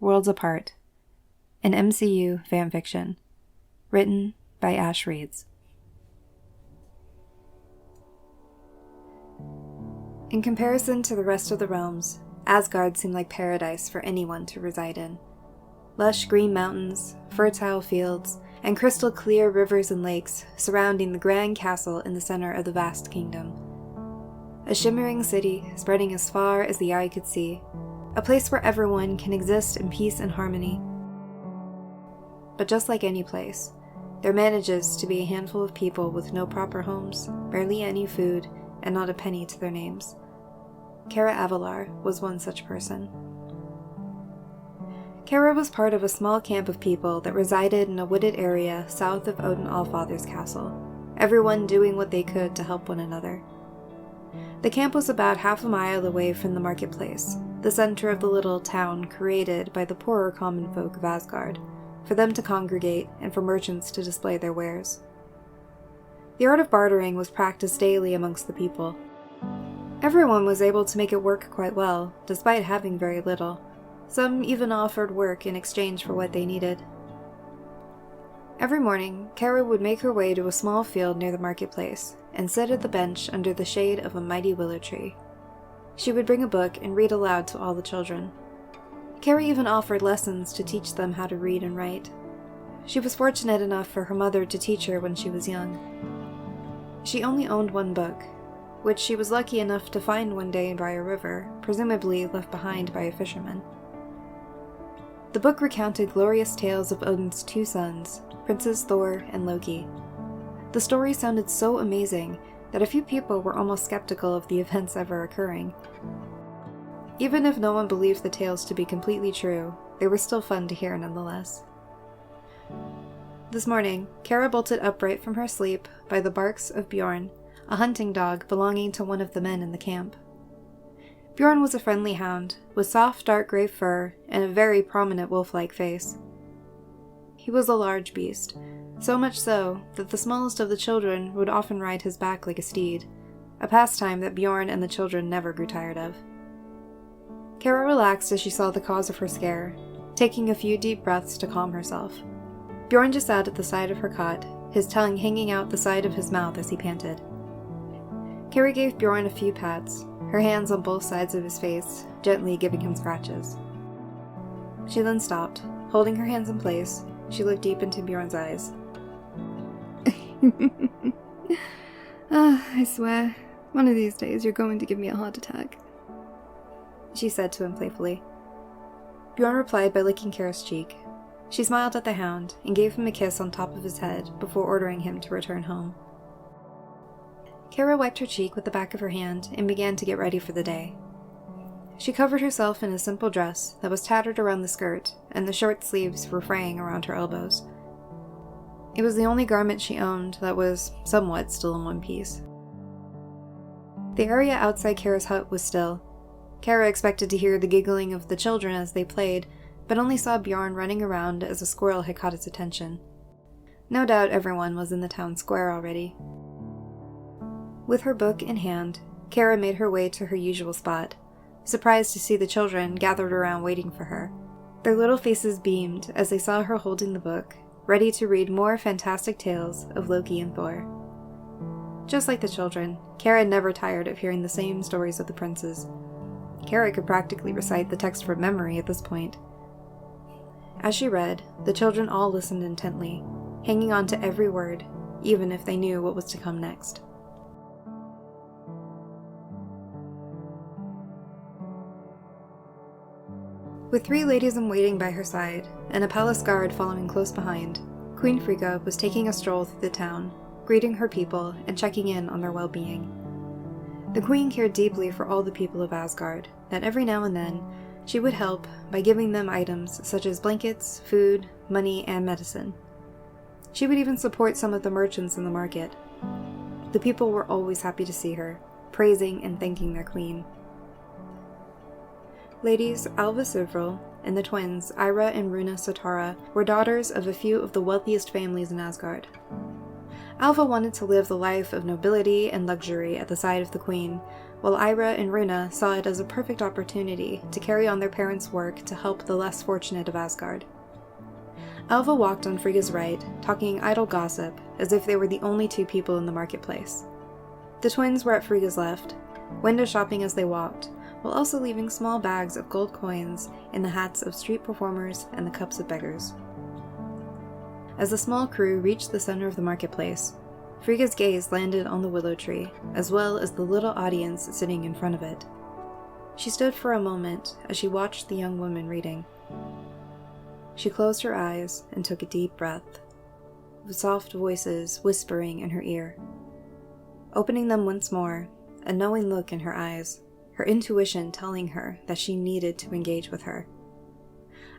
Worlds Apart, an MCU fanfiction, written by Ash Reeds. In comparison to the rest of the realms, Asgard seemed like paradise for anyone to reside in. Lush green mountains, fertile fields, and crystal clear rivers and lakes surrounding the grand castle in the center of the vast kingdom. A shimmering city spreading as far as the eye could see, a place where everyone can exist in peace and harmony. But just like any place, there manages to be a handful of people with no proper homes, barely any food, and not a penny to their names. Kara Avalar was one such person. Kara was part of a small camp of people that resided in a wooded area south of Odin Allfather's castle, everyone doing what they could to help one another. The camp was about half a mile away from the marketplace, the center of the little town created by the poorer common folk of Asgard, for them to congregate and for merchants to display their wares. The art of bartering was practiced daily amongst the people. Everyone was able to make it work quite well, despite having very little. Some even offered work in exchange for what they needed. Every morning, Kara would make her way to a small field near the marketplace and sit at the bench under the shade of a mighty willow tree. She would bring a book and read aloud to all the children. Kara even offered lessons to teach them how to read and write. She was fortunate enough for her mother to teach her when she was young. She only owned one book, which she was lucky enough to find one day by a river, presumably left behind by a fisherman. The book recounted glorious tales of Odin's two sons, Princes Thor and Loki. The story sounded so amazing that a few people were almost skeptical of the events ever occurring. Even if no one believed the tales to be completely true, they were still fun to hear nonetheless. This morning, Kara bolted upright from her sleep by the barks of Bjorn, a hunting dog belonging to one of the men in the camp. Bjorn was a friendly hound, with soft dark gray fur and a very prominent wolf-like face. He was a large beast, so much so that the smallest of the children would often ride his back like a steed, a pastime that Bjorn and the children never grew tired of. Kara relaxed as she saw the cause of her scare, taking a few deep breaths to calm herself. Bjorn just sat at the side of her cot, his tongue hanging out the side of his mouth as he panted. Kara gave Bjorn a few pats, her hands on both sides of his face, gently giving him scratches. She then stopped. Holding her hands in place, she looked deep into Bjorn's eyes. I swear, one of these days you're going to give me a heart attack, she said to him playfully. Bjorn replied by licking Kara's cheek. She smiled at the hound and gave him a kiss on top of his head before ordering him to return home. Kara wiped her cheek with the back of her hand and began to get ready for the day. She covered herself in a simple dress that was tattered around the skirt, and the short sleeves were fraying around her elbows. It was the only garment she owned that was somewhat still in one piece. The area outside Kara's hut was still. Kara expected to hear the giggling of the children as they played, but only saw Bjorn running around as a squirrel had caught his attention. No doubt everyone was in the town square already. With her book in hand, Kara made her way to her usual spot, surprised to see the children gathered around waiting for her. Their little faces beamed as they saw her holding the book, ready to read more fantastic tales of Loki and Thor. Just like the children, Kara never tired of hearing the same stories of the princes. Kara could practically recite the text from memory at this point. As she read, the children all listened intently, hanging on to every word, even if they knew what was to come next. With 3 ladies-in-waiting by her side, and a palace guard following close behind, Queen Frigga was taking a stroll through the town, greeting her people and checking in on their well-being. The queen cared deeply for all the people of Asgard, that every now and then she would help by giving them items such as blankets, food, money, and medicine. She would even support some of the merchants in the market. The people were always happy to see her, praising and thanking their queen. Ladies Alva and the twins, Eira and Runa Sotara, were daughters of a few of the wealthiest families in Asgard. Alva wanted to live the life of nobility and luxury at the side of the queen, while Eira and Runa saw it as a perfect opportunity to carry on their parents' work to help the less fortunate of Asgard. Alva walked on Frigga's right, talking idle gossip, as if they were the only two people in the marketplace. The twins were at Frigga's left, window shopping as they walked, while also leaving small bags of gold coins in the hats of street performers and the cups of beggars. As the small crew reached the center of the marketplace, Frigga's gaze landed on the willow tree, as well as the little audience sitting in front of it. She stood for a moment as she watched the young woman reading. She closed her eyes and took a deep breath, with soft voices whispering in her ear. Opening them once more, a knowing look in her eyes, her intuition telling her that she needed to engage with her.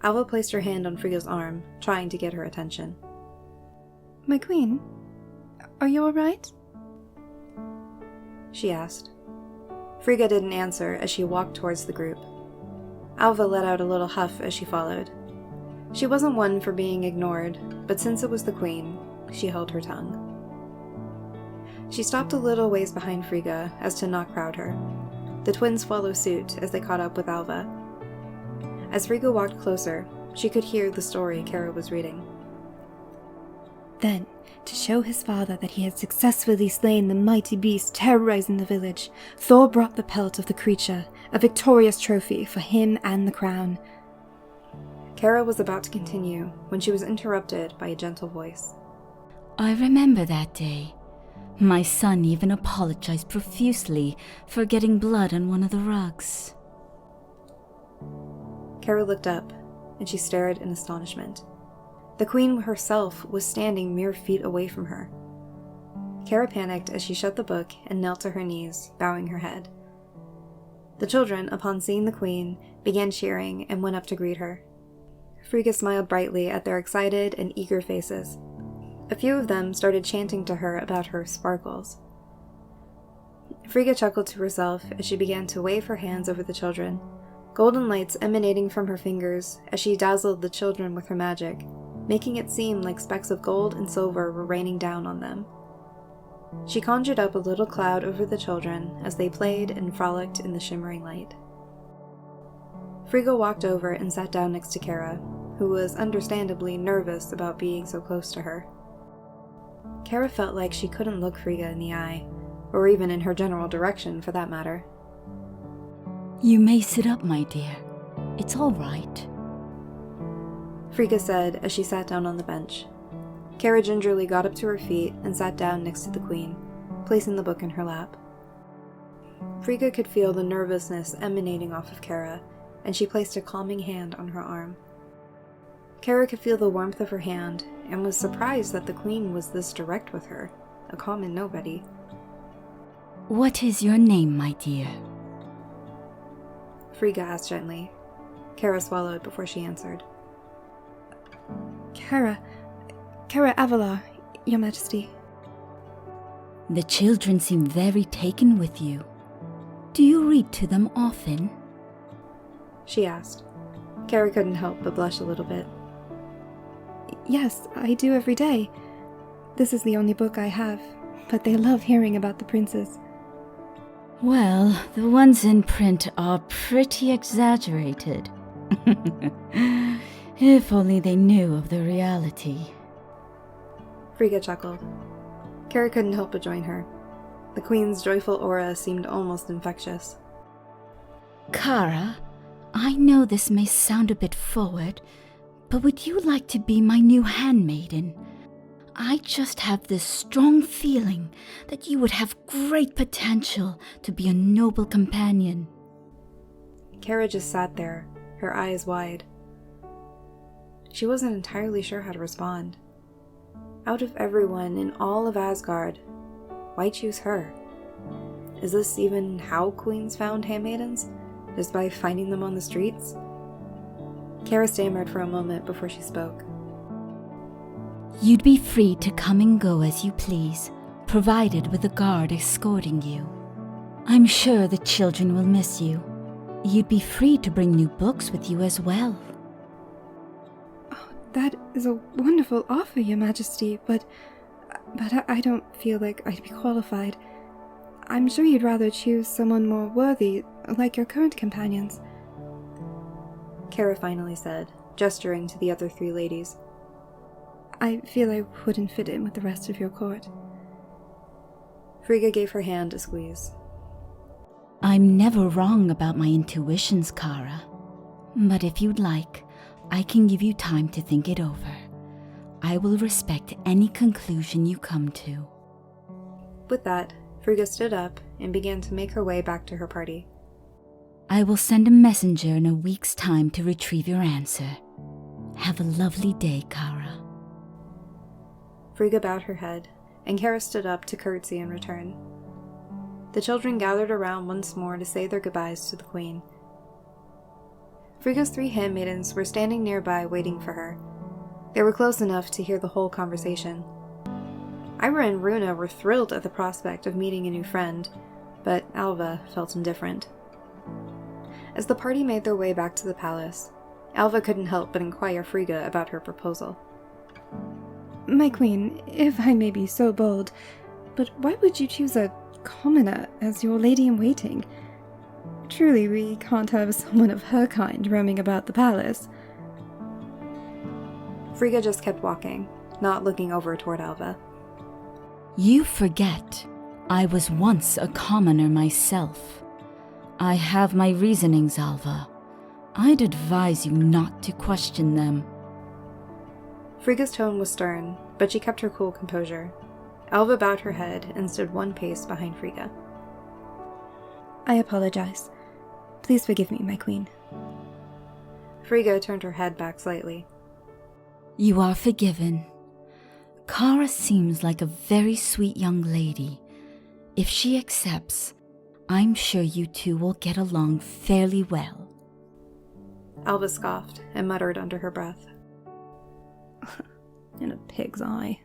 Alva placed her hand on Frigga's arm, trying to get her attention. "My queen, are you alright?" she asked. Frigga didn't answer as she walked towards the group. Alva let out a little huff as she followed. She wasn't one for being ignored, but since it was the queen, she held her tongue. She stopped a little ways behind Frigga as to not crowd her. The twins followed suit as they caught up with Alva. As Frigga walked closer, she could hear the story Kara was reading. "Then, to show his father that he had successfully slain the mighty beast terrorizing the village, Thor brought the pelt of the creature, a victorious trophy for him and the crown." Kara was about to continue when she was interrupted by a gentle voice. "I remember that day. My son even apologized profusely for getting blood on one of the rugs." Kara looked up, and she stared in astonishment. The queen herself was standing mere feet away from her. Kara panicked as she shut the book and knelt to her knees, bowing her head. The children, upon seeing the queen, began cheering and went up to greet her. Frigga smiled brightly at their excited and eager faces. A few of them started chanting to her about her sparkles. Frigga chuckled to herself as she began to wave her hands over the children, golden lights emanating from her fingers as she dazzled the children with her magic, making it seem like specks of gold and silver were raining down on them. She conjured up a little cloud over the children as they played and frolicked in the shimmering light. Frigga walked over and sat down next to Kara, who was understandably nervous about being so close to her. Kara felt like she couldn't look Frigga in the eye, or even in her general direction for that matter. "You may sit up, my dear. It's all right," Frigga said as she sat down on the bench. Kara gingerly got up to her feet and sat down next to the queen, placing the book in her lap. Frigga could feel the nervousness emanating off of Kara, and she placed a calming hand on her arm. Kara could feel the warmth of her hand, and was surprised that the queen was this direct with her, a common nobody. "What is your name, my dear?" Frigga asked gently. Kara swallowed before she answered. Kara Avalar, Your Majesty." "The children seem very taken with you. Do you read to them often?" she asked. Kara couldn't help but blush a little bit. "Yes, I do every day. This is the only book I have, but they love hearing about the princes." "Well, the ones in print are pretty exaggerated. If only they knew of the reality." Frigga chuckled. Kara couldn't help but join her. The queen's joyful aura seemed almost infectious. "Kara, I know this may sound a bit forward, but would you like to be my new handmaiden? I just have this strong feeling that you would have great potential to be a noble companion." Kara just sat there, her eyes wide. She wasn't entirely sure how to respond. Out of everyone in all of Asgard, why choose her? Is this even how queens found handmaidens? Just by finding them on the streets? Kara stammered for a moment before she spoke. "You'd be free to come and go as you please, provided with a guard escorting you. I'm sure the children will miss you. You'd be free to bring new books with you as well." "Oh, that is a wonderful offer, Your Majesty, but I don't feel like I'd be qualified. I'm sure you'd rather choose someone more worthy, like your current companions. Kara finally said, gesturing to the other 3 ladies. I feel I wouldn't fit in with the rest of your court. Frigga gave her hand a squeeze. I'm never wrong about my intuitions, Kara. But if you'd like, I can give you time to think it over. I will respect any conclusion you come to. With that, Frigga stood up and began to make her way back to her party. I will send a messenger in a week's time to retrieve your answer. Have a lovely day, Kara. Frigga bowed her head, and Kara stood up to curtsy in return. The children gathered around once more to say their goodbyes to the queen. Frigga's 3 handmaidens were standing nearby waiting for her. They were close enough to hear the whole conversation. Eira and Runa were thrilled at the prospect of meeting a new friend, but Alva felt indifferent. As the party made their way back to the palace, Alva couldn't help but inquire Frigga about her proposal. My queen, if I may be so bold, but why would you choose a commoner as your lady-in-waiting? Truly, we can't have someone of her kind roaming about the palace. Frigga just kept walking, not looking over toward Alva. You forget, I was once a commoner myself. I have my reasonings, Alva. I'd advise you not to question them. Frigga's tone was stern, but she kept her cool composure. Alva bowed her head and stood 1 pace behind Frigga. I apologize. Please forgive me, my queen. Frigga turned her head back slightly. You are forgiven. Kara seems like a very sweet young lady. If she accepts, I'm sure you two will get along fairly well. Alva scoffed and muttered under her breath. In a pig's eye.